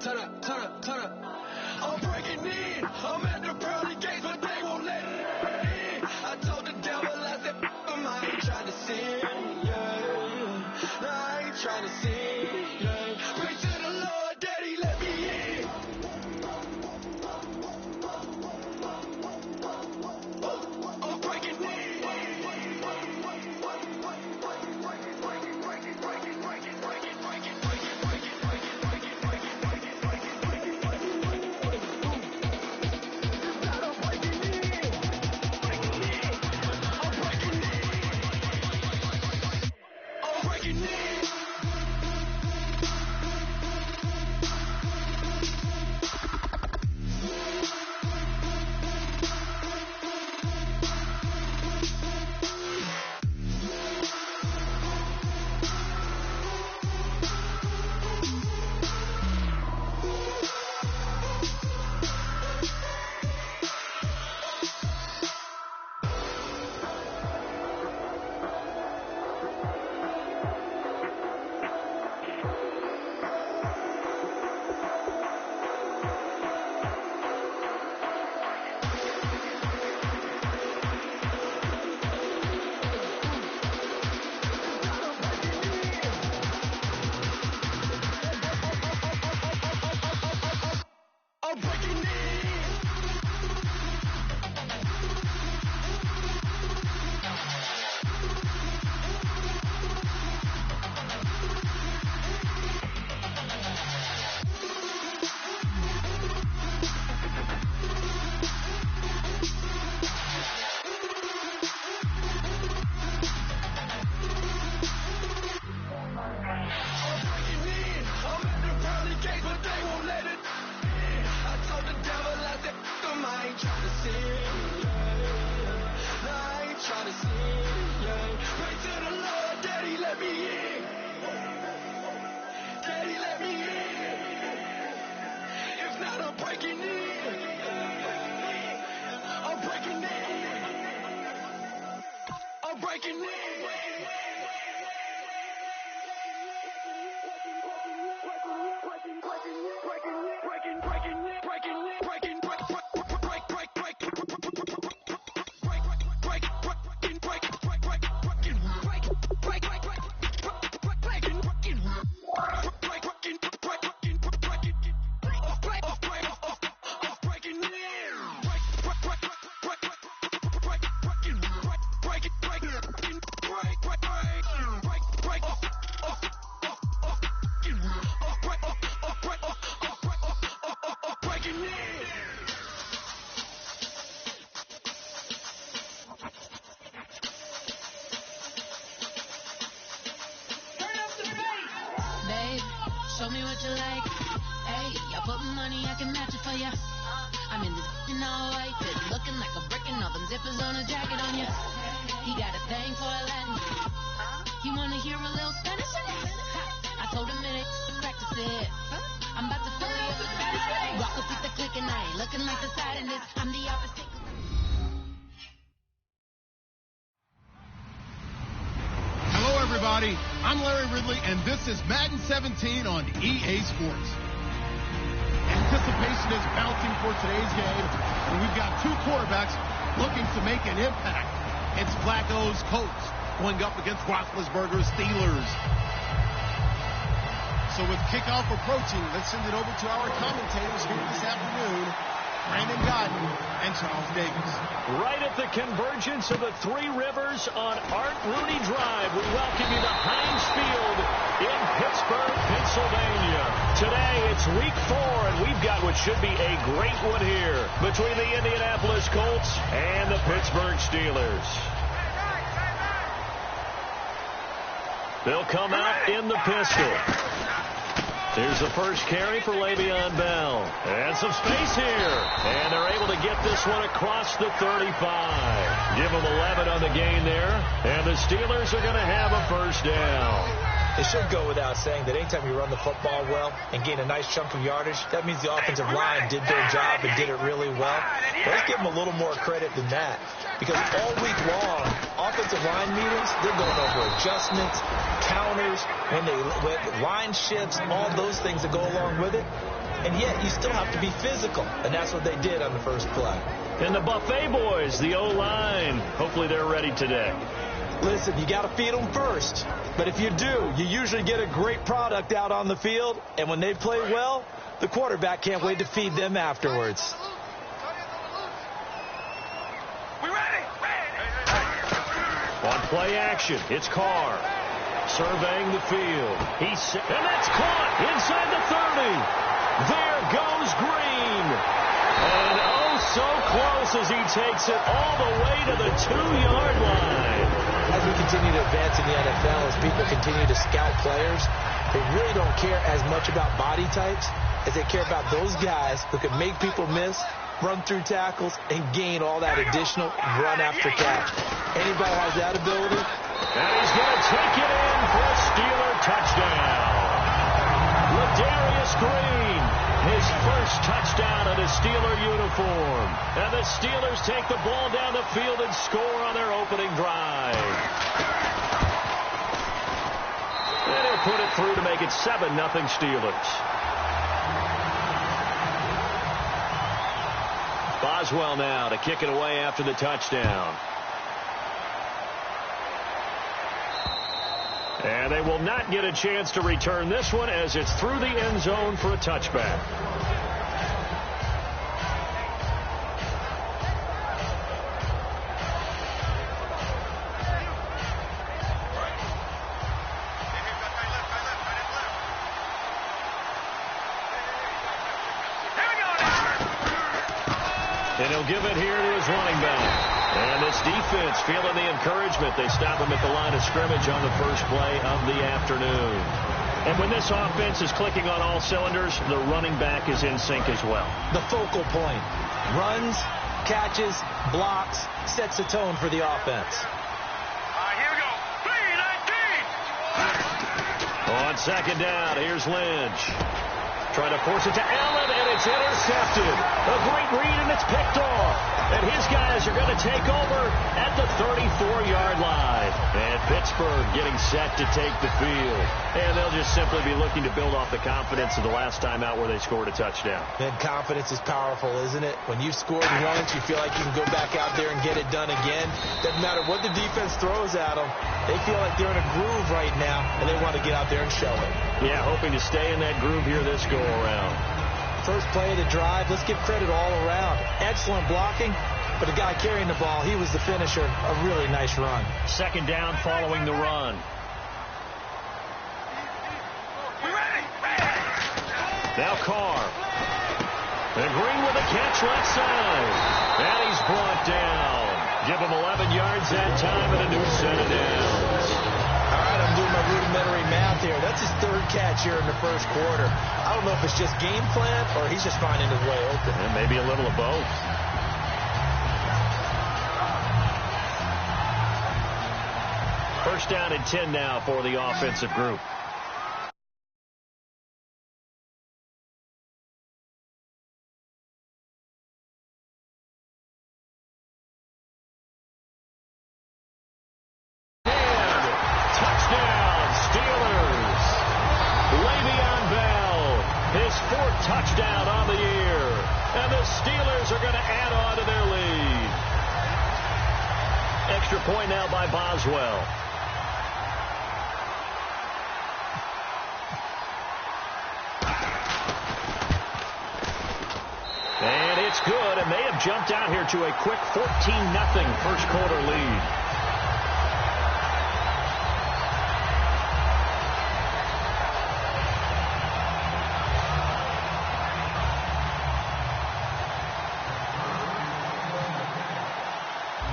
I'm breaking in. I'm at the pearly gates, but they won't let me in. I told the devil, I said, I ain't trying to sin, yeah. I ain't trying to sin, yeah. Pray to the Lord, Daddy, let me in. I'm breaking in. Show me what you like. Hey, I put money, I can match it for ya. I'm in this all white, fit looking like a brick and all them zippers on a jacket on ya. He got a thing for a Latin. He wanna hear a little Spanish in it. I told him it ain't practice it. I'm about to fill you up with Spanish. Rock up with the click and I ain't looking like the side in this. I'm the opposite. Everybody, I'm Larry Ridley, and this is Madden 17 on EA Sports. Anticipation is mounting for today's game, and we've got two quarterbacks looking to make an impact. It's Flacco's Colts going up against Roethlisberger's Steelers. So with kickoff approaching, let's send it over to our commentators here this afternoon, Brandon Godden and Charles Davis. Right at the convergence of the Three Rivers on Art Rooney Drive, we welcome you to Heinz Field in Pittsburgh, Pennsylvania. Today, it's week 4, and we've got what should be a great one here between the Indianapolis Colts and the Pittsburgh Steelers. They'll come out in the pistol. Here's the first carry for Le'Veon Bell. And some space here. And they're able to get this one across the 35. Give them 11 on the gain there. And the Steelers are going to have a first down. It should go without saying that anytime you run the football well and gain a nice chunk of yardage, that means the offensive line did their job and did it really well. Let's give them a little more credit than that. Because all week long, offensive line meetings, they're going over adjustments, counters, when line shifts, all those things that go along with it. and yet you still have to be physical, and that's what they did on the first play. And the Buffet boys, the O-line, hopefully they're ready today. Listen, you got to feed them first, but if you do, you usually get a great product out on the field, and when they play well, the quarterback can't wait to feed them afterwards. On play action, it's Carr surveying the field. And that's caught inside the 30. There goes Green. And oh, so close as he takes it all the way to the 2-yard line. As we continue to advance in the NFL, as people continue to scout players, they really don't care as much about body types as they care about those guys who can make people miss, run through tackles, and gain all that additional run after catch. Anybody has that ability? And he's going to take it in for a Steeler touchdown. Ladarius Green, his first touchdown in a Steeler uniform. And the Steelers take the ball down the field and score on their opening drive. And he'll put it through to make it 7-0 Steelers. Boswell now to kick it away after the touchdown. And they will not get a chance to return this one as it's through the end zone for a touchback. And he'll give it here to his running back. And this defense feeling the encouragement. They stop him at the line of scrimmage on the first play of the afternoon. And when this offense is clicking on all cylinders, the running back is in sync as well. The focal point. Runs, catches, blocks, sets the tone for the offense. Here we go. 3-19. On second down, here's Lynch. Trying to force it to Allen, and it's intercepted. A great read, and it's picked off. And his guys are going to take over at the 34-yard line. And Pittsburgh getting set to take the field. And they'll just simply be looking to build off the confidence of the last time out where they scored a touchdown. And confidence is powerful, isn't it? When you've scored once, you feel like you can go back out there and get it done again. Doesn't matter what the defense throws at them. They feel like they're in a groove right now, and they want to get out there and show it. Yeah, hoping to stay in that groove here this go-around. First play of the drive, let's give credit all around. Excellent blocking, but the guy carrying the ball, he was the finisher. A really nice run. Second down following the run. Now Carr. And Green with a catch left side. And he's brought down. Give him 11 yards that time and a new set of downs. All right, I'm doing my rudimentary math here. That's his third catch here in the first quarter. I don't know if it's just game plan or he's just finding his way open. And maybe a little of both. First down and 10 now for the offensive group. Touchdown on the year. And the Steelers are going to add on to their lead. Extra point now by Boswell. And it's good, and they have jumped out here to a quick 14-0 first quarter lead.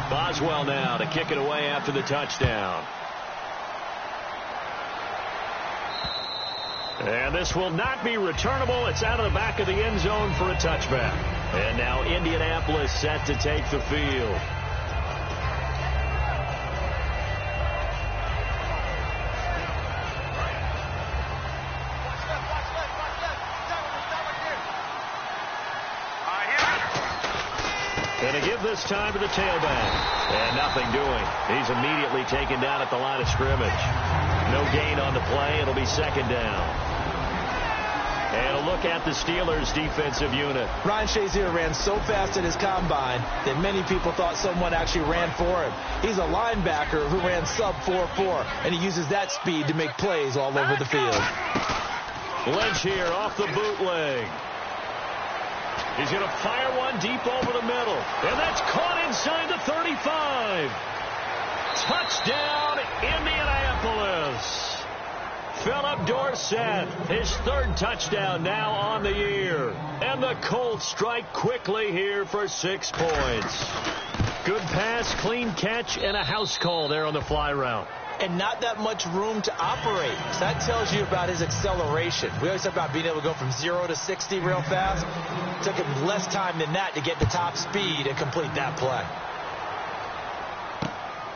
Boswell now to kick it away after the touchdown. And this will not be returnable. It's out of the back of the end zone for a touchback. And now Indianapolis set to take the field. And to give this time to the tailback. And nothing doing. He's immediately taken down at the line of scrimmage. No gain on the play. It'll be second down. And a look at the Steelers' defensive unit. Ryan Shazier ran so fast at his combine that many people thought someone actually ran for him. He's a linebacker who ran sub 4.4, and he uses that speed to make plays all over the field. Lynch here off the bootleg. He's going to fire one deep over the middle. And that's caught inside the 35. Touchdown, Indianapolis. Philip Dorsett, his third touchdown now on the year. And the Colts strike quickly here for 6 points. Good pass, clean catch, and a house call there on the fly route. And not that much room to operate. So that tells you about his acceleration. We always talk about being able to go from 0 to 60 real fast. It took him less time than that to get to top speed and complete that play.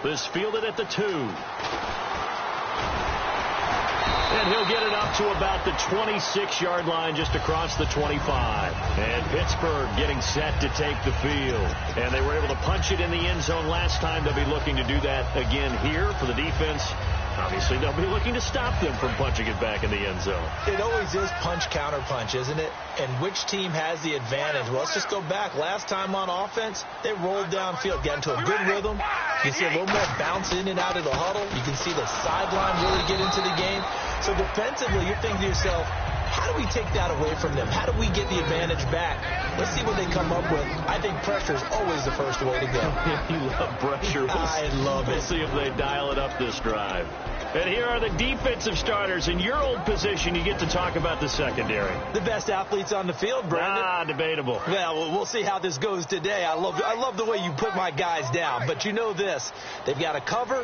This fielded at the 2. And he'll get it up to about the 26-yard line, just across the 25. And Pittsburgh getting set to take the field. And they were able to punch it in the end zone last time. They'll be looking to do that again here for the defense. Obviously, they'll be looking to stop them from punching it back in the end zone. It always is punch-counter-punch, isn't it? And which team has the advantage? Well, let's just go back. Last time on offense, they rolled downfield, got into a good rhythm. You can see a little more bounce in and out of the huddle. You can see the sideline really get into the game. So defensively, you're thinking to yourself, how do we take that away from them? How do we get the advantage back? Let's see what they come up with. I think pressure is always the first way to go. You love pressure. I love it. We'll see if they dial it up this drive. And here are the defensive starters. In your old position, you get to talk about the secondary. The best athletes on the field, Brandon. Debatable. Well, we'll see how this goes today. I love the way you put my guys down. But you know this. They've got to cover,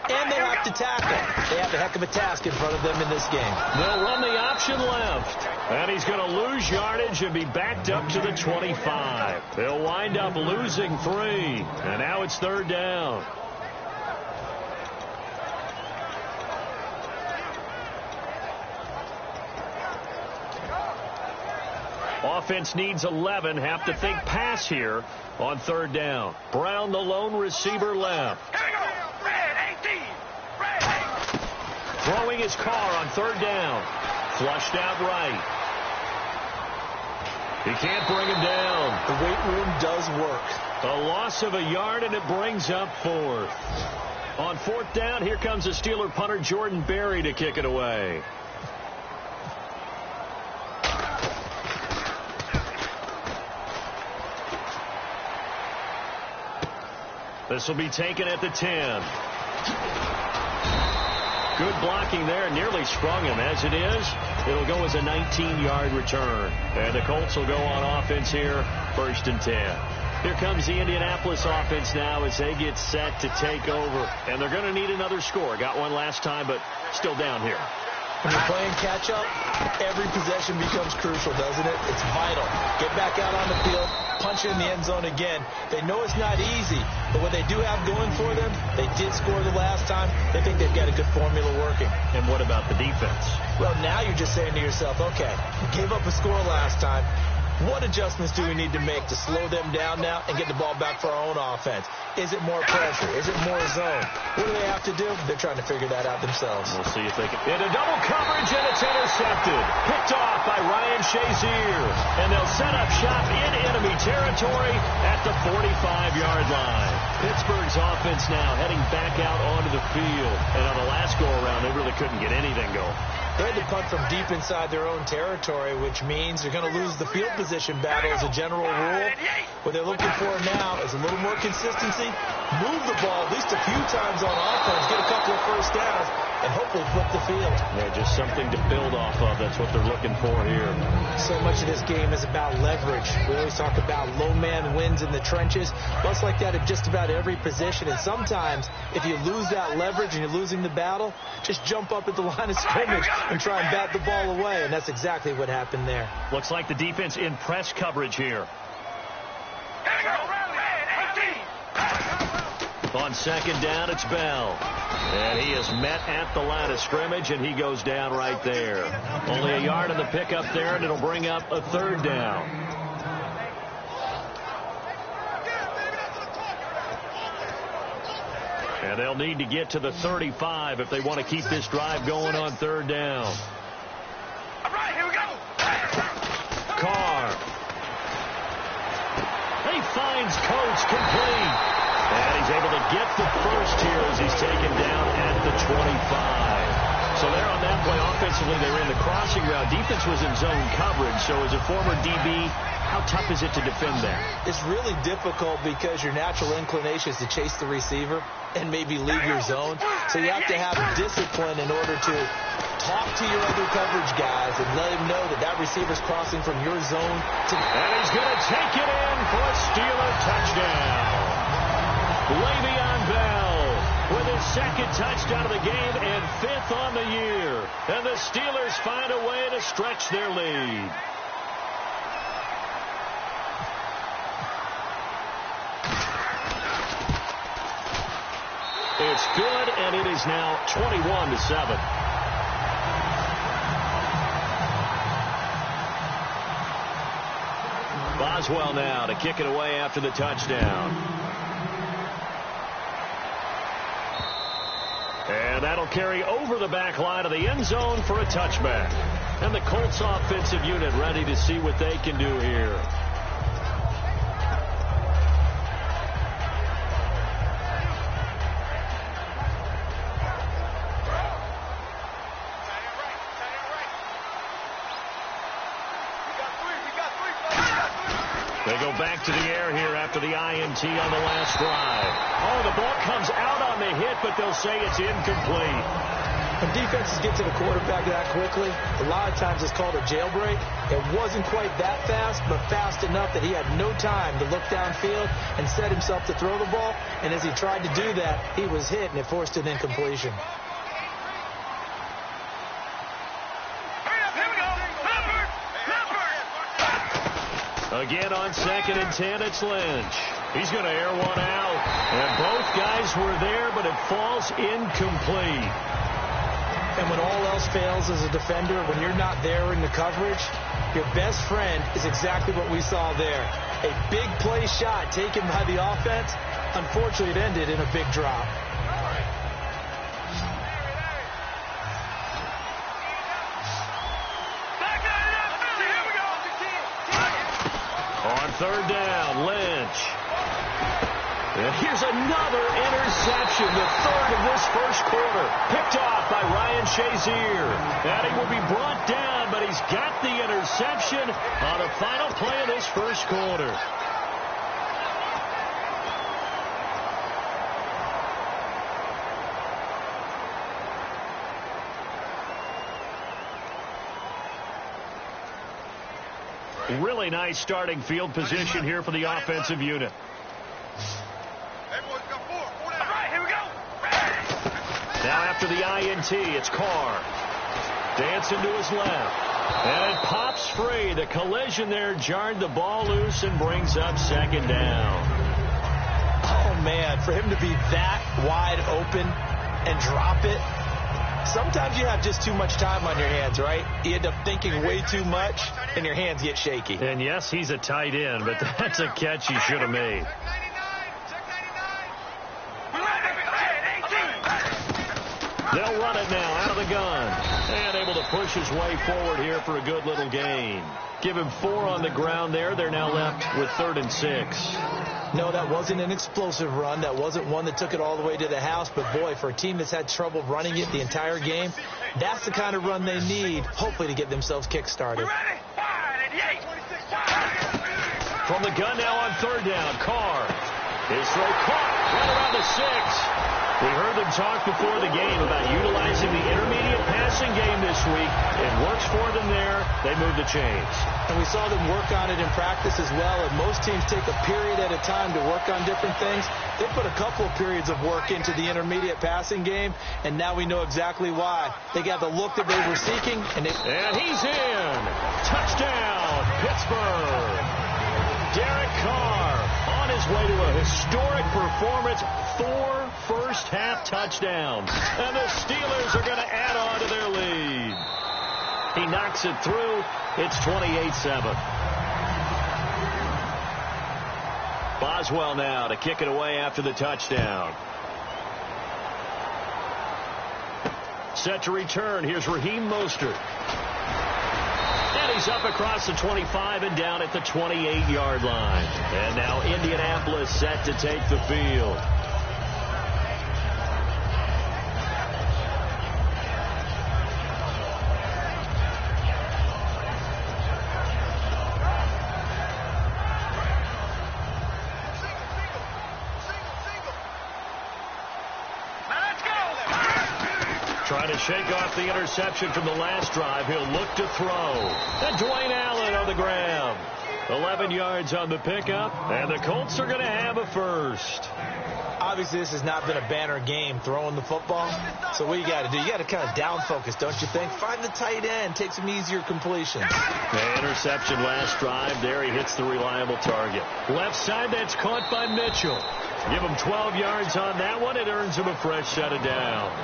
and they have to tackle. They have a heck of a task in front of them in this game. They'll run the option left. And he's going to lose yardage and be backed up to the 25. They'll wind up losing 3. And now it's 3rd down. Offense needs 11. Have to think pass here on 3rd down. Brown, the lone receiver, left. Throwing his car on 3rd down. Flushed out right. He can't bring him down. The weight room does work. A loss of a yard, and it brings up 4th. On 4th down, here comes a Steeler punter, Jordan Berry, to kick it away. This will be taken at the 10. Good blocking there. Nearly sprung him. As it is, it'll go as a 19-yard return. And the Colts will go on offense here, 1st and 10. Here comes the Indianapolis offense now as they get set to take over. And they're going to need another score. Got one last time, but still down here. When you're playing catch-up, every possession becomes crucial, doesn't it? It's vital. Get back out on the field, punch in the end zone again. They know it's not easy, but what they do have going for them, they did score the last time. They think they've got a good formula working. And what about the defense? Well, now you're just saying to yourself, okay, we gave up a score last time. What adjustments do we need to make to slow them down now and get the ball back for our own offense? Is it more pressure? Is it more zone? What do they have to do? They're trying to figure that out themselves. We'll see if they can. Into double coverage, and it's intercepted. Picked off by Ryan Shazier. And they'll set up shop in enemy territory at the 45-yard line. Pittsburgh's offense now heading back out onto the field. And on the last go-around, they really couldn't get anything going. They had to punt from deep inside their own territory, which means they're going to lose the field position battle as a general rule. What they're looking for now is a little more consistency, move the ball at least a few times on offense, get a couple of first downs, and hopefully flip the field. Yeah, just something to build off of. That's what they're looking for here. So much of this game is about leverage. We always talk about low man wins in the trenches. Well, it's like that at just about every position. And sometimes, if you lose that leverage and you're losing the battle, just jump up at the line of scrimmage and try and bat the ball away. And that's exactly what happened there. Looks like the defense in press coverage here. On 2nd down, it's Bell. And he is met at the line of scrimmage, and he goes down right there. Only a yard on the pickup there, and it'll bring up a 3rd down. And they'll need to get to the 35 if they want to keep this drive going on 3rd down. All right, here we go. he finds Coates complete. And he's able to get the first here as he's taken down at the 25. So there on that play, offensively, they ran the crossing route. Defense was in zone coverage. So as a former DB, how tough is it to defend that? It's really difficult because your natural inclination is to chase the receiver and maybe leave your zone. So you have to have discipline in order to talk to your other coverage guys and let him know that that receiver's crossing from your zone to... And he's going to take it in for a Steeler touchdown. Le'Veon Bell with his second touchdown of the game and 5th on the year. And the Steelers find a way to stretch their lead. It's good, and it is now 21-7. Boswell now to kick it away after the touchdown. And that'll carry over the back line of the end zone for a touchback. And the Colts offensive unit ready to see what they can do here. They go back to the air here after the INT on the last drive. Oh, the ball comes out on the hit, but they'll say it's incomplete. When defenses get to the quarterback that quickly, a lot of times it's called a jailbreak. It wasn't quite that fast, but fast enough that he had no time to look downfield and set himself to throw the ball. And as he tried to do that, he was hit, and it forced an incompletion. Again on 2nd and 10, it's Lynch. He's going to air one out. And both guys were there, but it falls incomplete. And when all else fails as a defender, when you're not there in the coverage, your best friend is exactly what we saw there. A big play shot taken by the offense. Unfortunately, it ended in a big drop. On 3rd down, Lynch. And here's another interception, the 3rd of this first quarter. Picked off by Ryan Shazier. And he will be brought down, but he's got the interception on the final play of this first quarter. Really nice starting field position here for the offensive unit. Now after the INT, it's Carr. Dancing to his left. And it pops free. The collision there jarred the ball loose and brings up 2nd down. Oh, man, for him to be that wide open and drop it. Sometimes you have just too much time on your hands, right? You end up thinking way too much, and your hands get shaky. And yes, he's a tight end, but that's a catch he should have made. They'll run it now out of the gun. And able to push his way forward here for a good little gain. Give him 4 on the ground there. They're now left with 3rd and 6. No, that wasn't an explosive run. That wasn't one that took it all the way to the house. But, boy, for a team that's had trouble running it the entire game, that's the kind of run they need, hopefully, to get themselves kick-started. From the gun now on 3rd down, Carr. His throw caught right around the 6. We heard them talk before the game about utilizing the intermediate passing game this week. It works for them there. They move the chains. And we saw them work on it in practice as well. And most teams take a period at a time to work on different things. They put a couple of periods of work into the intermediate passing game, and now we know exactly why. They got the look that they were seeking. And he's in. Touchdown, Pittsburgh. Derek Carr on his way to a historic performance. 4 first-half touchdowns. And the Steelers are going to add on to their lead. He knocks it through. It's 28-7. Boswell now to kick it away after the touchdown. Set to return. Here's Raheem Mostert. And Carries up across the 25 and down at the 28-yard line. And now Indianapolis set to take the field. Trying to shake off the interception from the last drive. He'll look to throw. And Dwayne Allen on the grab. 11 yards on the pickup, and the Colts are going to have a first. Obviously, this has not been a banner game throwing the football. So what you got to do, you got to kind of down focus, don't you think? Find the tight end, take some easier completions. The interception last drive. There he hits the reliable target. Left side, that's caught by Mitchell. Give him 12 yards on that one. It earns him a fresh set of downs.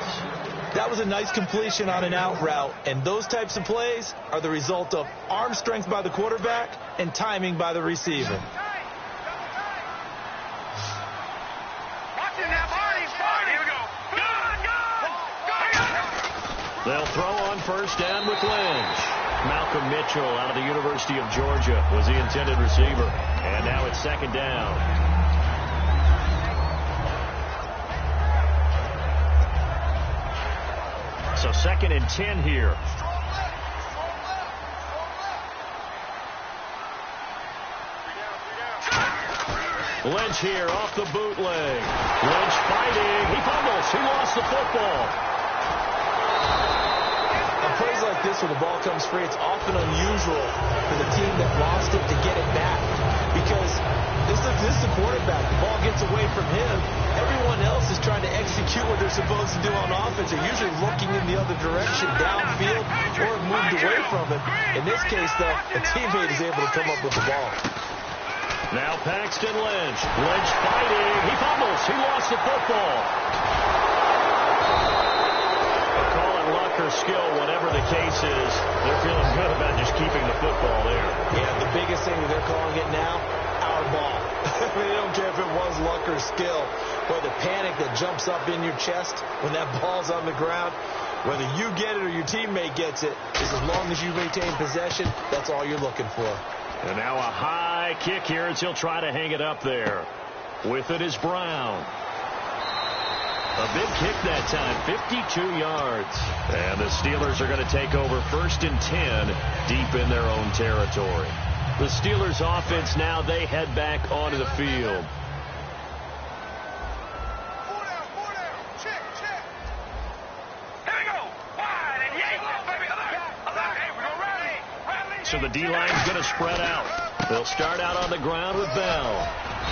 That was a nice completion on an out route, and those types of plays are the result of arm strength by the quarterback and timing by the receiver. They'll throw on first down with Lynch. Malcolm Mitchell out of the University of Georgia was the intended receiver, and now it's second down. So second and 10 here. Lynch here off the bootleg. Lynch fighting. He fumbles. He lost the football. On plays like this where the ball comes free, it's often unusual for the team that lost it to get it back. Because this is the quarterback. The ball gets away from him. Everyone else is trying to execute what they're supposed to do on offense. They're usually looking in the other direction, downfield, or have moved away from it. In this case, though, a teammate is able to come up with the ball. Now Paxton Lynch. Lynch fighting. He fumbles. He lost the football. Call it luck or skill, whatever the case is. They're feeling good about just keeping the football there. Yeah, the biggest thing that they're calling it now, our ball. They don't care if it was luck or skill. Boy, the panic that jumps up in your chest when that ball's on the ground, whether you get it or your teammate gets it, is as long as you maintain possession, that's all you're looking for. And now a high kick here as he'll try to hang it up there. With it is Brown. A big kick that time, 52 yards. And the Steelers are going to take over first and 10 deep in their own territory. The Steelers offense now, they head back onto the field. So the D-line's going to spread out. They'll start out on the ground with Bell.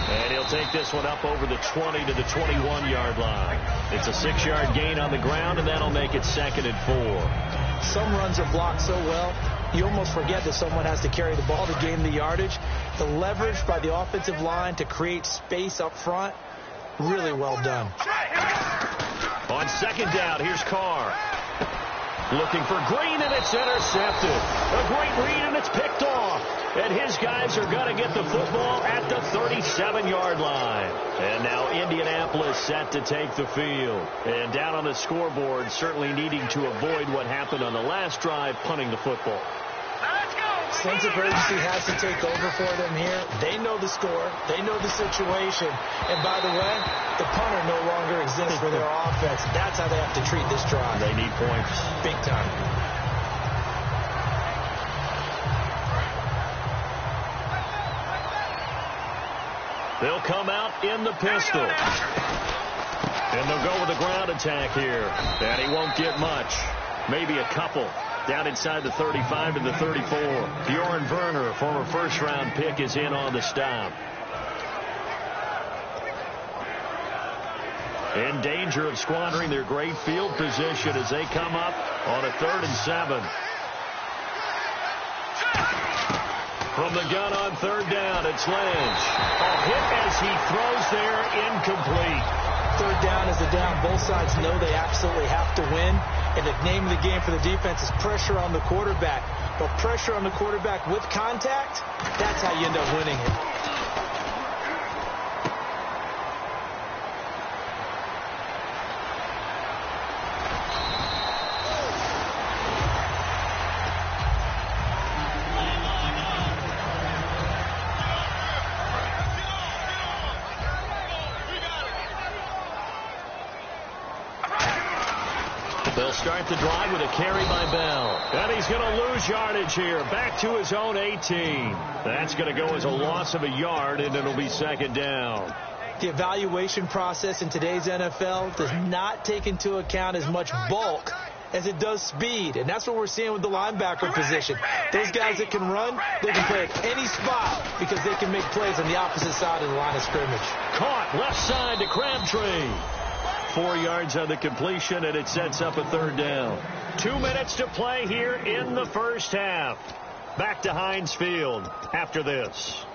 And he'll take this one up over the 20 to the 21-yard line. It's a 6-yard gain on the ground, and that'll make it second and 4. Some runs are blocked so well, you almost forget that someone has to carry the ball to gain the yardage. The leverage by the offensive line to create space up front, really well done. On second down, here's Carr. Looking for Green, and it's intercepted. A great read, and it's picked off. And his guys are going to get the football at the 37-yard line. And now Indianapolis set to take the field. And down on the scoreboard, certainly needing to avoid what happened on the last drive, punting the football. Sense of urgency has to take over for them here. They know the score. They know the situation. And by the way, the punter no longer exists for their offense. That's how they have to treat this drive. They need points. Big time. They'll come out in the pistol. And they'll go with a ground attack here. And he won't get much. Maybe a couple. Down inside the 35 and the 34. Bjorn Werner, a former first-round pick, is in on the stop. In danger of squandering their great field position as they come up on a 3rd and 7. From the gun on 3rd down, it's Lynch. A hit as he throws there, incomplete. 3rd down is a down. Both sides know they absolutely have to win. And the name of the game for the defense is pressure on the quarterback. But pressure on the quarterback with contact, that's how you end up winning it. They'll start the drive with a carry by Bell. And he's going to lose yardage here. Back to his own 18. That's going to go as a loss of a yard, and it'll be second down. The evaluation process in today's NFL does not take into account as much bulk as it does speed, and that's what we're seeing with the linebacker position. Those guys that can run, they can play at any spot because they can make plays on the opposite side of the line of scrimmage. Caught left side to Crabtree. 4 yards on the completion, and it sets up a third down. 2 minutes to play here in the first half. Back to Heinz Field after this.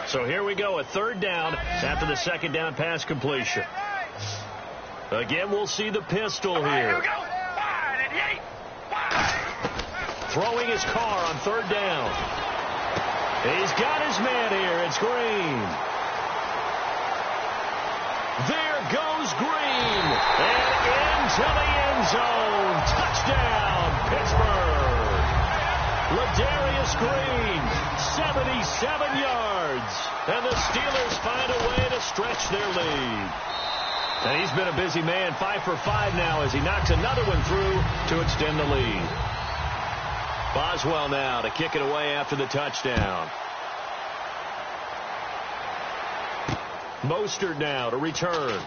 So here we go, a third down after the second down pass completion. Again, we'll see the pistol here. Throwing his car on third down. He's got his man here. It's Green. There goes Green. And into the end zone. Touchdown, Pittsburgh. Ladarius Green, 77 yards. And the Steelers find a way to stretch their lead. And he's been a busy man, 5 for 5 now as he knocks another one through to extend the lead. Boswell now to kick it away after the touchdown. Mostert now to return.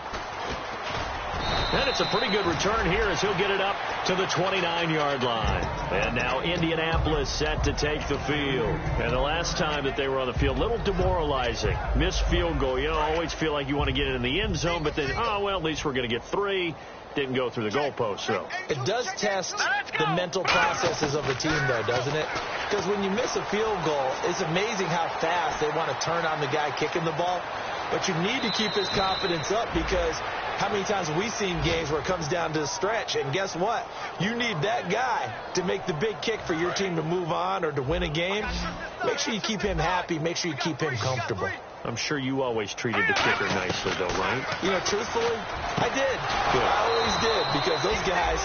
And it's a pretty good return here as he'll get it up to the 29-yard line. And now Indianapolis set to take the field. And the last time that they were on the field, a little demoralizing. Missed field goal. You always feel like you want to get it in the end zone, but then, oh, well, at least we're going to get 3. Didn't go through the goalpost, though. It does test the mental processes of the team, though, doesn't it? Because when you miss a field goal, it's amazing how fast they want to turn on the guy kicking the ball. But you need to keep his confidence up because how many times have we seen games where it comes down to the stretch? And guess what? You need that guy to make the big kick for your team to move on or to win a game. Make sure you keep him happy. Make sure you keep him comfortable. I'm sure you always treated the kicker nicely, though, right? You know, truthfully, I did. Good. I always did because those guys,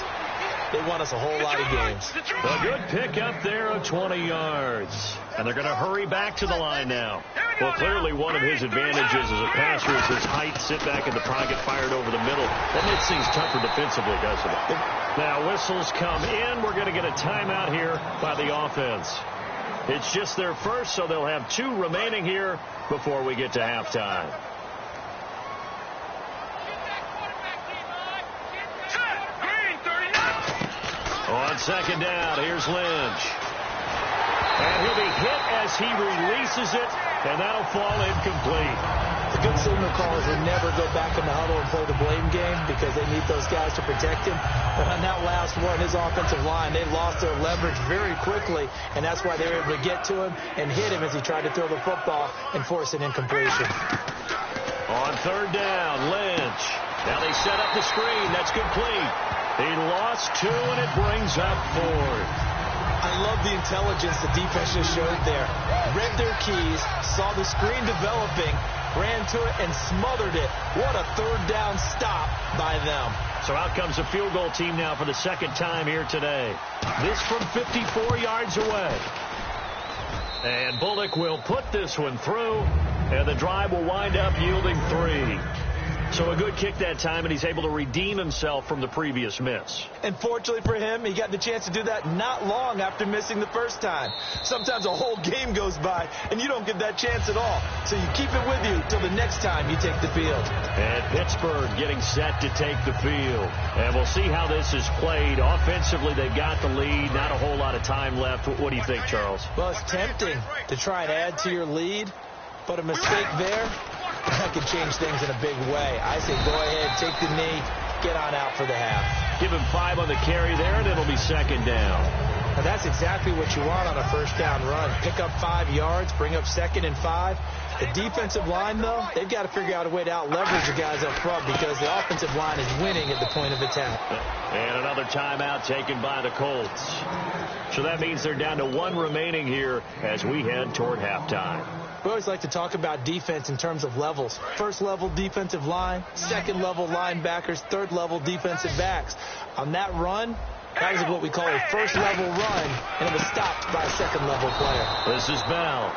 they won us a whole lot of games. A good pick up there of 20 yards. And they're going to hurry back to the line now. Well, clearly one of his advantages as a passer is his height, sit back in the pocket, fired over the middle. That makes things tougher defensively, doesn't it? Now, whistles come in. We're going to get a timeout here by the offense. It's just their first, so they'll have 2 remaining here before we get to halftime. On second down, here's Lynch. And he'll be hit as he releases it, and that'll fall incomplete. The good signal callers would never go back in the huddle and play the blame game because they need those guys to protect him. But on that last one, his offensive line, they lost their leverage very quickly, and that's why they were able to get to him and hit him as he tried to throw the football and force an incompletion. On third down, Lynch. Now they set up the screen. That's complete. He lost 2, and it brings up 4. I love the intelligence the defense just showed there. Read their keys, saw the screen developing, ran to it, and smothered it. What a third down stop by them. So out comes the field goal team now for the second time here today. This from 54 yards away. And Bullock will put this one through, and the drive will wind up yielding 3. So a good kick that time, and he's able to redeem himself from the previous miss. And fortunately for him, he got the chance to do that not long after missing the first time. Sometimes a whole game goes by, and you don't get that chance at all. So you keep it with you till the next time you take the field. And Pittsburgh getting set to take the field. And we'll see how this is played. Offensively, they've got the lead. Not a whole lot of time left. What do you think, Charles? Well, it's tempting to try and add to your lead, but a mistake there, that could change things in a big way. I say go ahead, take the knee, get on out for the half. Give him 5 on the carry there, and it'll be second down. Now that's exactly what you want on a first down run. Pick up 5 yards, bring up 2nd and 5. The defensive line, though, they've got to figure out a way to out-leverage the guys up front because the offensive line is winning at the point of attack. And another timeout taken by the Colts. So that means they're down to 1 remaining here as we head toward halftime. We always like to talk about defense in terms of levels. First level defensive line, second level linebackers, third level defensive backs. On that run, that was what we call a first level run, and it was stopped by a second level player. This is Bell.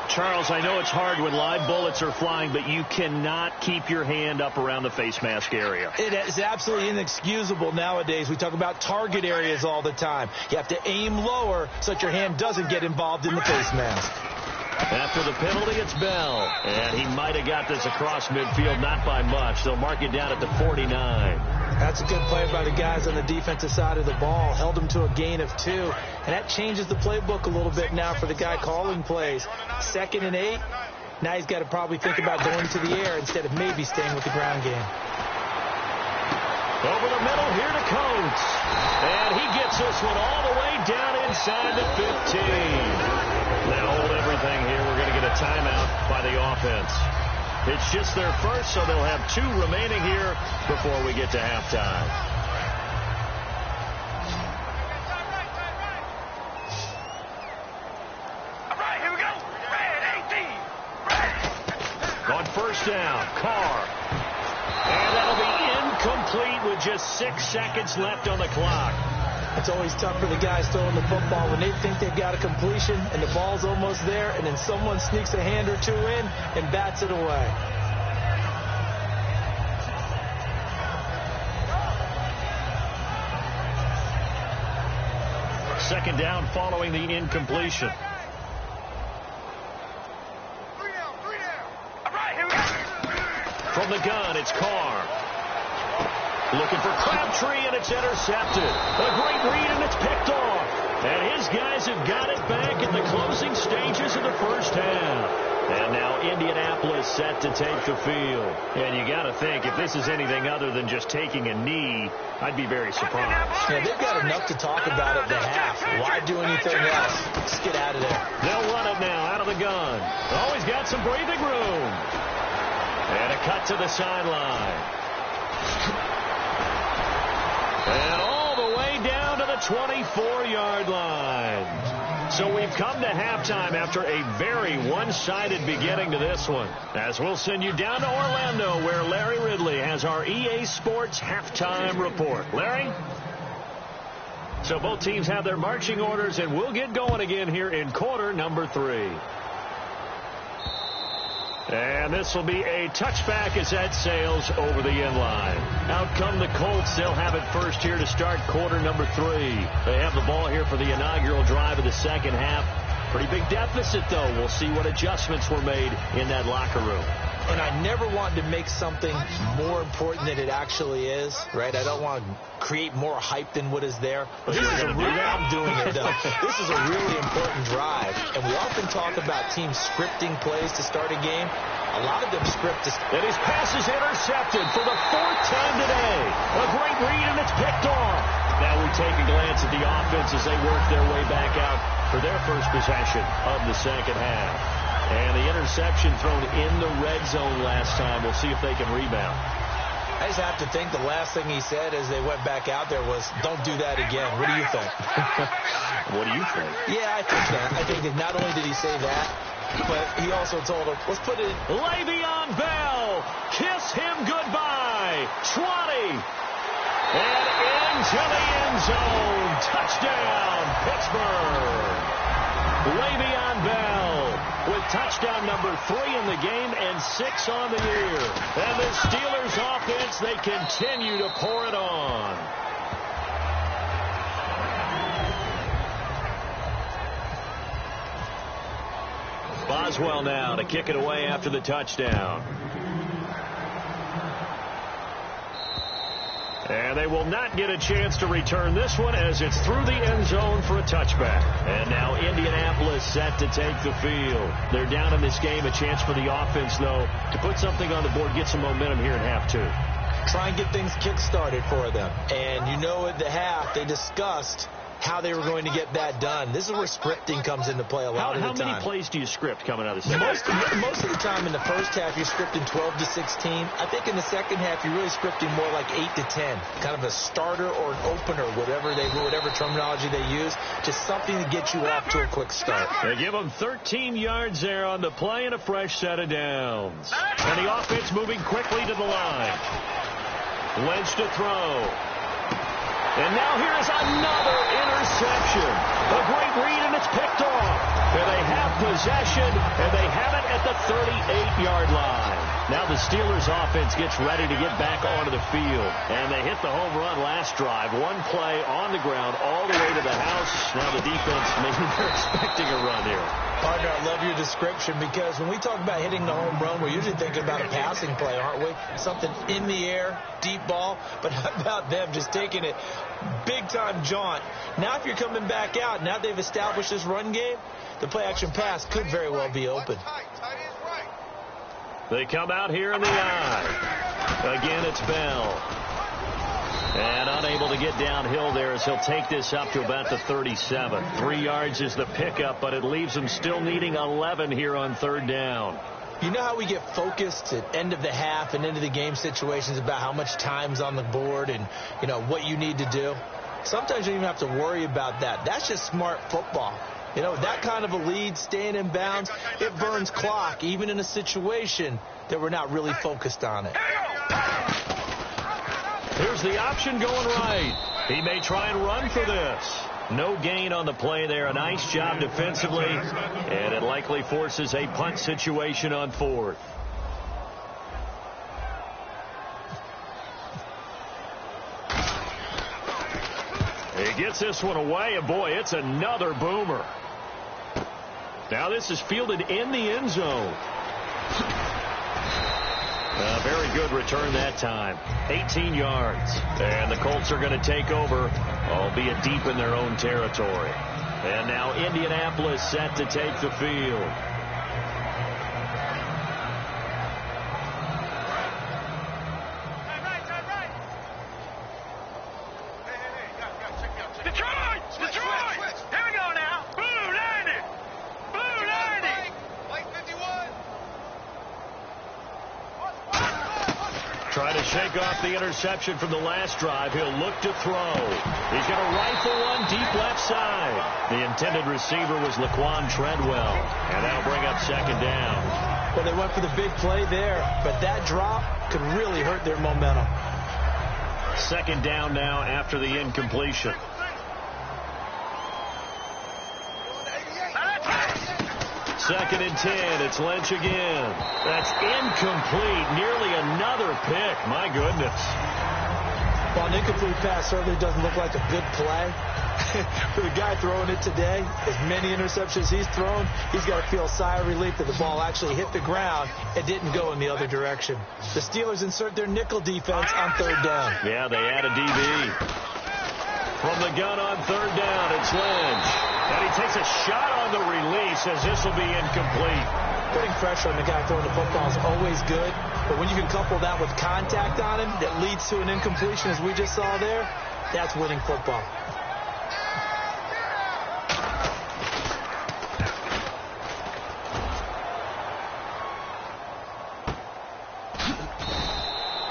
Charles, I know it's hard when live bullets are flying, but you cannot keep your hand up around the face mask area. It is absolutely inexcusable nowadays. We talk about target areas all the time. You have to aim lower so that your hand doesn't get involved in the face mask. After the penalty, it's Bell. And he might have got this across midfield, not by much. They'll mark it down at the 49. That's a good play by the guys on the defensive side of the ball. Held him to a gain of 2. And that changes the playbook a little bit now for the guy calling plays. 2nd and 8. Now he's got to probably think about going to the air instead of maybe staying with the ground game. Over the middle, here to Coates. And he gets this one all the way down inside the 15. Now hold everything here. We're going to get a timeout by the offense. It's just their first, so they'll have 2 remaining here before we get to halftime. All right, here we go. Red 18. On first down, Carr. And that'll be incomplete with just 6 seconds left on the clock. It's always tough for the guys throwing the football when they think they've got a completion and the ball's almost there, and then someone sneaks a hand or 2 in and bats it away. Second down following the incompletion. 3 down. All right, here we go. From the gun, it's Carr. Looking for Crabtree, and it's intercepted. A great read, and it's picked off. And his guys have got it back in the closing stages of the first half. And now Indianapolis set to take the field. And you got to think, if this is anything other than just taking a knee, I'd be very surprised. Yeah, they've got enough to talk about at the half. Why do anything else? Just get out of there. They'll run it now out of the gun. Oh, he's got some breathing room. And a cut to the sideline. And all the way down to the 24-yard line. So we've come to halftime after a very one-sided beginning to this one. As we'll send you down to Orlando, where Larry Ridley has our EA Sports halftime report. Larry? So both teams have their marching orders, and we'll get going again here in quarter number 3. And this will be a touchback as that sails over the end line. Out come the Colts. They'll have it first here to start quarter number 3. They have the ball here for the inaugural drive of the second half. Pretty big deficit, though. We'll see what adjustments were made in that locker room. And I never want to make something more important than it actually is, right? I don't want to create more hype than what is there. But this is a really, I'm doing it, though. This is a really important drive. And we often talk about teams scripting plays to start a game. A lot of them script this. And his pass is intercepted for the 4th time today. A great read, and it's picked off. Now we take a glance at the offense as they work their way back out for their first possession of the second half. And the interception thrown in the red zone last time. We'll see if they can rebound. I just have to think the last thing he said as they went back out there was, don't do that again. What do you think? What do you think? Yeah, I think that. I think that not only did he say that, but he also told him, let's put it in. Le'Veon Bell, kiss him goodbye. 20. And into the end zone. Touchdown, Pittsburgh. Le'Veon Bell with touchdown number 3 in the game and 6 on the year. And the Steelers offense, they continue to pour it on. Boswell now to kick it away after the touchdown. And they will not get a chance to return this one as it's through the end zone for a touchback. And now Indianapolis set to take the field. They're down in this game. A chance for the offense, though, to put something on the board, get some momentum here in half 2. Try and get things kick-started for them. And you know at the half, they discussed how they were going to get that done. This is where scripting comes into play a lot of the time. How many plays do you script coming out of the second? Most of the time in the first half, you're scripting 12 to 16. I think in the second half, you're really scripting more like 8 to 10. Kind of a starter or an opener, whatever terminology they use. Just something to get you off to a quick start. They give them 13 yards there on the play and a fresh set of downs. And the offense moving quickly to the line. Lynch to throw. And now here is another interception. A great read, and it's picked off. And they have possession, and they have it at the 38-yard line. Now the Steelers offense gets ready to get back onto the field. And they hit the home run last drive. One play on the ground all the way to the house. Now the defense, maybe they're expecting a run here. Partner, I love your description because when we talk about hitting the home run, we're usually thinking about a passing play, aren't we? Something in the air, deep ball. But how about them just taking it big-time jaunt? Now if you're coming back out, now they've established this run game, the play-action pass could very well be open. They come out here in the eye. Again, it's Bell. And unable to get downhill there as he'll take this up to about the 37. 3 yards is the pickup, but it leaves him still needing 11 here on third down. You know how we get focused at end of the half and into the game situations about how much time's on the board and, you know, what you need to do? Sometimes you don't even have to worry about that. That's just smart football. You know, that kind of a lead, staying in bounds, it burns clock, even in a situation that we're not really focused on it. Here's the option going right. He may try and run for this. No gain on the play there. A nice job defensively, and it likely forces a punt situation on fourth. He gets this one away, and boy, it's another boomer. Now this is fielded in the end zone. A very good return that time. 18 yards. And the Colts are going to take over, albeit deep in their own territory. And now Indianapolis set to take the field. Try to shake off the interception from the last drive. He'll look to throw. He's going to rifle one deep left side. The intended receiver was Laquan Treadwell, and that'll bring up second down. Well, they went for the big play there, but that drop could really hurt their momentum. Second down now after the incompletion. Second and 10. It's Lynch again. That's incomplete. Nearly another pick. My goodness. Well, an incomplete pass certainly doesn't look like a good play. For the guy throwing it today, as many interceptions he's thrown, he's got to feel a sigh of relief that the ball actually hit the ground and didn't go in the other direction. The Steelers insert their nickel defense on third down. Yeah, they add a DB. From the gun on third down, it's Lynch. And he takes a shot on the release as this will be incomplete. Putting pressure on the guy throwing the football is always good, but when you can couple that with contact on him that leads to an incompletion, as we just saw there, that's winning football.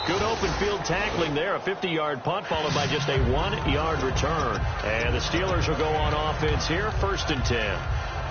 Good open field tackling there. A 50-yard punt followed by just a 1-yard return. And the Steelers will go on offense here, 1st and 10.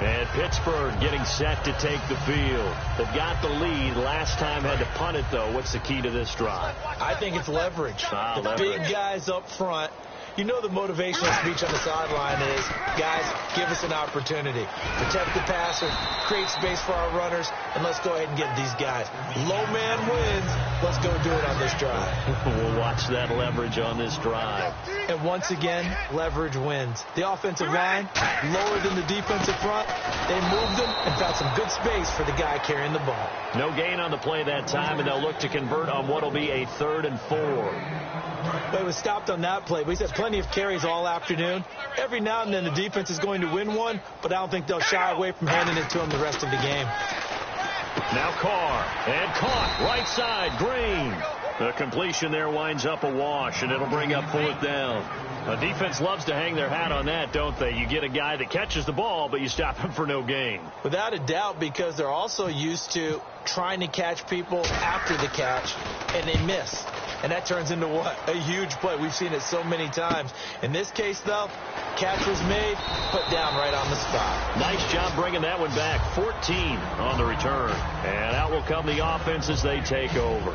And Pittsburgh getting set to take the field. They've got the lead. Last time had to punt it, though. What's the key to this drive? I think it's leverage. Leverage. Big guys up front. You know the motivational speech on the sideline is, guys, give us an opportunity. Protect the passer, create space for our runners, and let's go ahead and get these guys. Low man wins. Let's go do it on this drive. We'll watch that leverage on this drive. And once again, leverage wins. The offensive line, lower than the defensive front. They moved them and found some good space for the guy carrying the ball. No gain on the play that time, and they'll look to convert on what will be a 3rd and 4. But it was stopped on that play. We had plenty of carries all afternoon. Every now and then the defense is going to win one, but I don't think they'll shy away from handing it to them the rest of the game. Now Carr, and caught, right side, Green. The completion there winds up a wash, and it'll bring up 4th down. The defense loves to hang their hat on that, don't they? You get a guy that catches the ball, but you stop him for no gain. Without a doubt, because they're also used to trying to catch people after the catch, and they miss. And that turns into what? A huge play. We've seen it so many times. In this case, though, catch was made, put down right on the spot. Nice job bringing that one back. 14 on the return. And out will come the offense as they take over.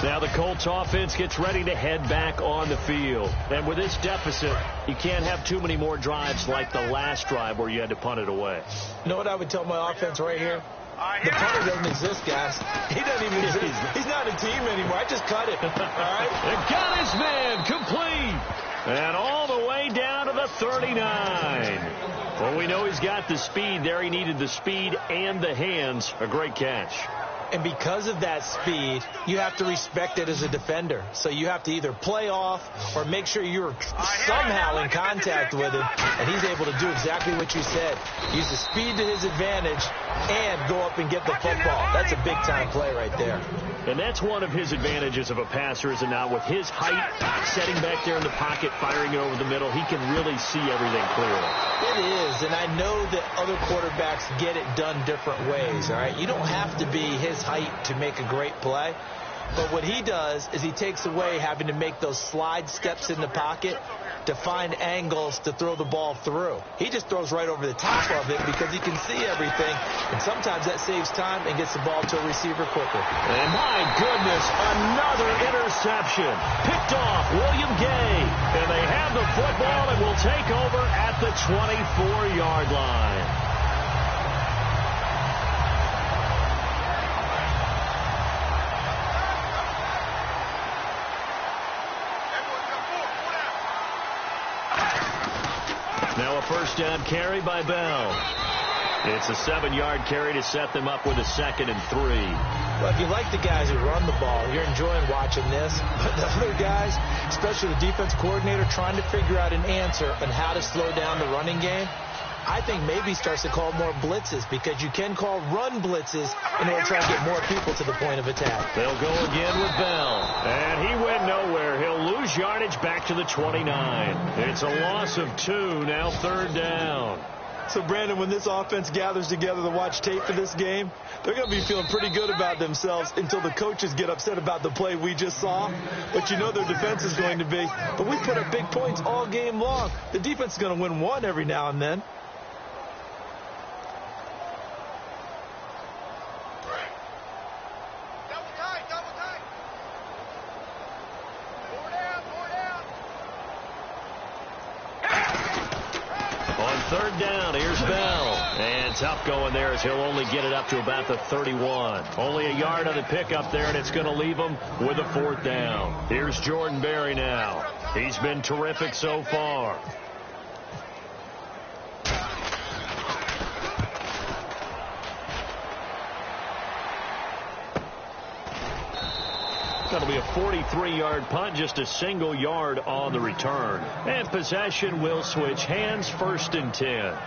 Now the Colts offense gets ready to head back on the field. And with this deficit, you can't have too many more drives like the last drive where you had to punt it away. You know what I would tell my offense right here? The punter doesn't exist, guys. He doesn't even exist. He's not a team anymore. I just cut it. All right? And got his man complete. And all the way down to the 39. Well, we know he's got the speed there. He needed the speed and the hands. A great catch. And because of that speed, you have to respect it as a defender. So you have to either play off or make sure you're somehow in contact with him. And he's able to do exactly what you said. Use the speed to his advantage and go up and get the football. That's a big-time play right there. And that's one of his advantages of a passer, is it not? With his height, setting back there in the pocket, firing it over the middle, he can really see everything clearly. It is, and I know that other quarterbacks get it done different ways, all right? You don't have to be his height to make a great play. But what he does is he takes away having to make those slide steps in the pocket to find angles to throw the ball through. He just throws right over the top of it because he can see everything, and sometimes that saves time and gets the ball to a receiver quicker. And my goodness, another interception. Picked off William Gay. And they have the football and will take over at the 24-yard line. Now a first down carry by Bell. It's a 7-yard carry to set them up with a 2nd and 3. Well, if you like the guys who run the ball, you're enjoying watching this. But the other guys, especially the defense coordinator, trying to figure out an answer on how to slow down the running game, I think maybe starts to call more blitzes, because you can call run blitzes in order to try to get more people to the point of attack. They'll go again with Bell. And he went nowhere. He'll lose yardage back to the 29. It's a loss of 2, now 3rd down. So, Brandon, when this offense gathers together to watch tape for this game, they're going to be feeling pretty good about themselves until the coaches get upset about the play we just saw. But you know their defense is going to be. But we put up big points all game long. The defense is going to win one every now and then. Third down, here's Bell. And tough going there as he'll only get it up to about the 31. Only a yard on the pickup there, and it's going to leave him with a 4th down. Here's Jordan Berry now. He's been terrific so far. That'll be a 43-yard punt, just a single yard on the return. And possession will switch hands, 1st and 10.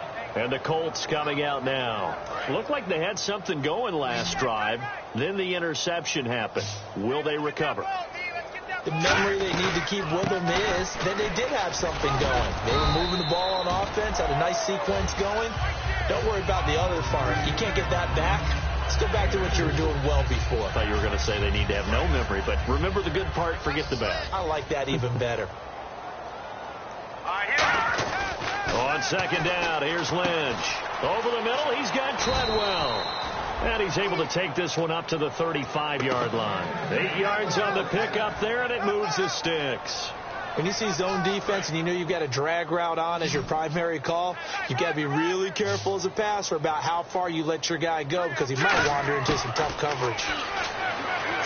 And the Colts coming out now. Looked like they had something going last drive. Then the interception happened. Will they recover? The memory they need to keep with them is that they did have something going. They were moving the ball on offense, had a nice sequence going. Don't worry about the other part. You can't get that back. Let's go back to what you were doing well before. I thought you were going to say they need to have no memory, but remember the good part, forget the bad. I like that even better. On 2nd down, here's Lynch. Over the middle, he's got Treadwell. And he's able to take this one up to the 35-yard line. 8 yards on the pickup there, and it moves the sticks. When you see zone defense and you know you've got a drag route on as your primary call, you've got to be really careful as a passer about how far you let your guy go, because he might wander into some tough coverage.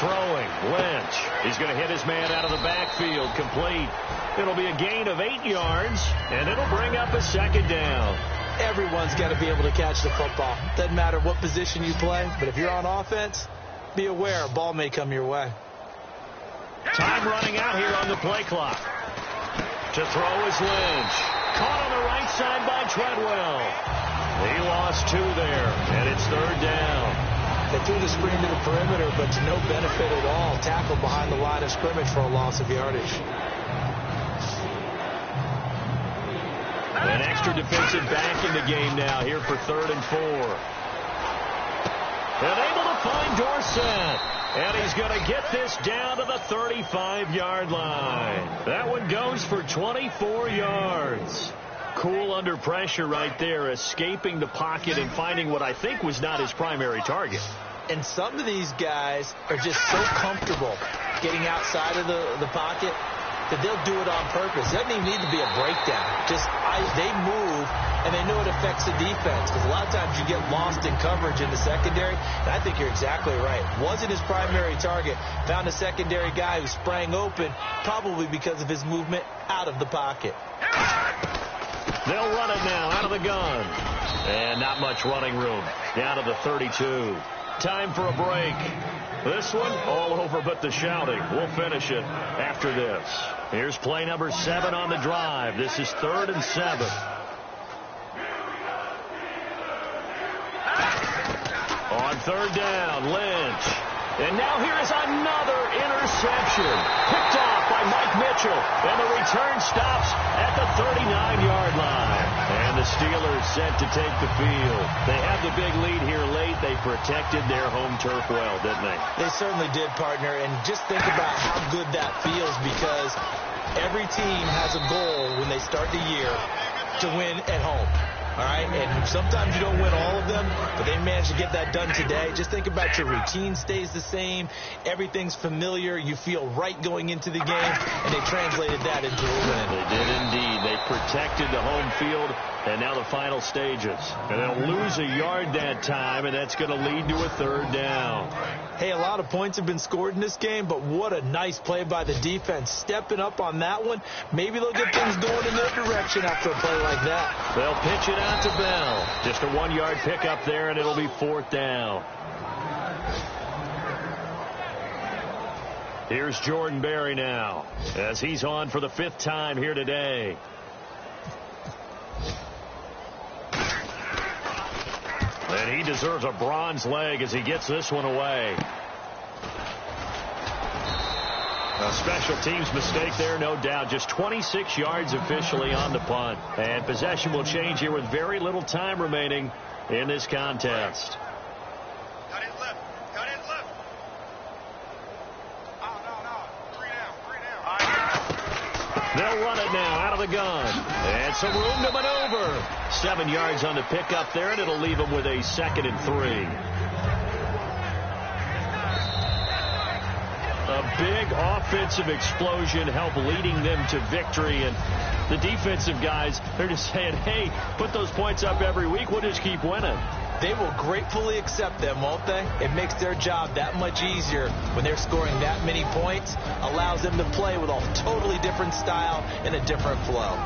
Throwing, Lynch. He's going to hit his man out of the backfield, complete. It'll be a gain of 8 yards, and it'll bring up a 2nd down. Everyone's got to be able to catch the football. Doesn't matter what position you play, but if you're on offense, be aware a ball may come your way. Time running out here on the play clock. To throw is Lynch. Caught on the right side by Treadwell. He lost 2 there, and it's 3rd down. They threw the screen to the perimeter, but to no benefit at all. Tackled behind the line of scrimmage for a loss of yardage. An extra defensive back in the game now here for 3rd and 4. And able to find Dorsett. And he's going to get this down to the 35-yard line. That one goes for 24 yards. Cool under pressure right there, escaping the pocket and finding what I think was not his primary target. And some of these guys are just so comfortable getting outside of the pocket that they'll do it on purpose. It doesn't even need to be a breakdown. They move, and they know it affects the defense, because a lot of times you get lost in coverage in the secondary, and I think you're exactly right. Wasn't his primary target. Found a secondary guy who sprang open, probably because of his movement out of the pocket. They'll run it now out of the gun. And not much running room. Down to the 32. Time for a break. This one, all over but the shouting. We'll finish it after this. Here's play number 7 on the drive. This is 3rd and 7. On 3rd down, Lynch. And now here is another interception. Picked off by Mike Mitchell. And the return stops at the 39-yard line. And the Steelers set to take the field. They have the big lead here late. They protected their home turf well, didn't they? They certainly did, partner. And just think about how good that feels, because every team has a goal when they start the year to win at home. All right, and sometimes you don't win all of them, but they managed to get that done today. Just think about your routine stays the same. Everything's familiar. You feel right going into the game, and they translated that into a win. They did indeed. They protected the home field, and now the final stages. And they'll lose a yard that time, and that's going to lead to a 3rd down. Hey, a lot of points have been scored in this game, but what a nice play by the defense. Stepping up on that one. Maybe they'll get things going in their direction after a play like that. They'll pitch it out to Bell. Just a 1-yard pickup there, and it'll be 4th down. Here's Jordan Berry now, as he's on for the 5th time here today. And he deserves a bronze leg as he gets this one away. A special teams mistake there, no doubt. Just 26 yards officially on the punt. And possession will change here with very little time remaining in this contest. Cut it left. Cut it left. Oh, no. 3 down. They'll run it now out of the gun. And some room to maneuver. 7 yards on the pickup there, and it'll leave them with a 2nd and 3. A big offensive explosion helped leading them to victory. And the defensive guys, they're just saying, hey, put those points up every week. We'll just keep winning. They will gratefully accept them, won't they? It makes their job that much easier when they're scoring that many points. Allows them to play with a totally different style and a different flow.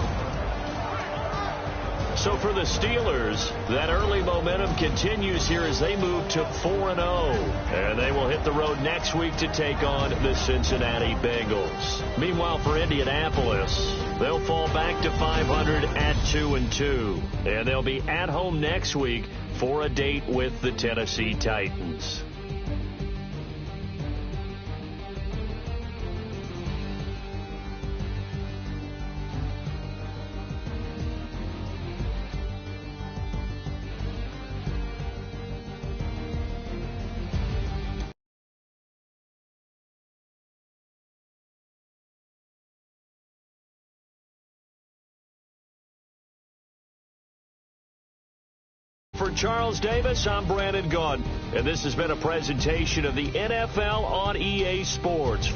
So for the Steelers, that early momentum continues here as they move to 4-0. And they will hit the road next week to take on the Cincinnati Bengals. Meanwhile, for Indianapolis, they'll fall back to 500 at 2-2. And they'll be at home next week for a date with the Tennessee Titans. For Charles Davis, I'm Brandon Gaudin, and this has been a presentation of the NFL on EA Sports.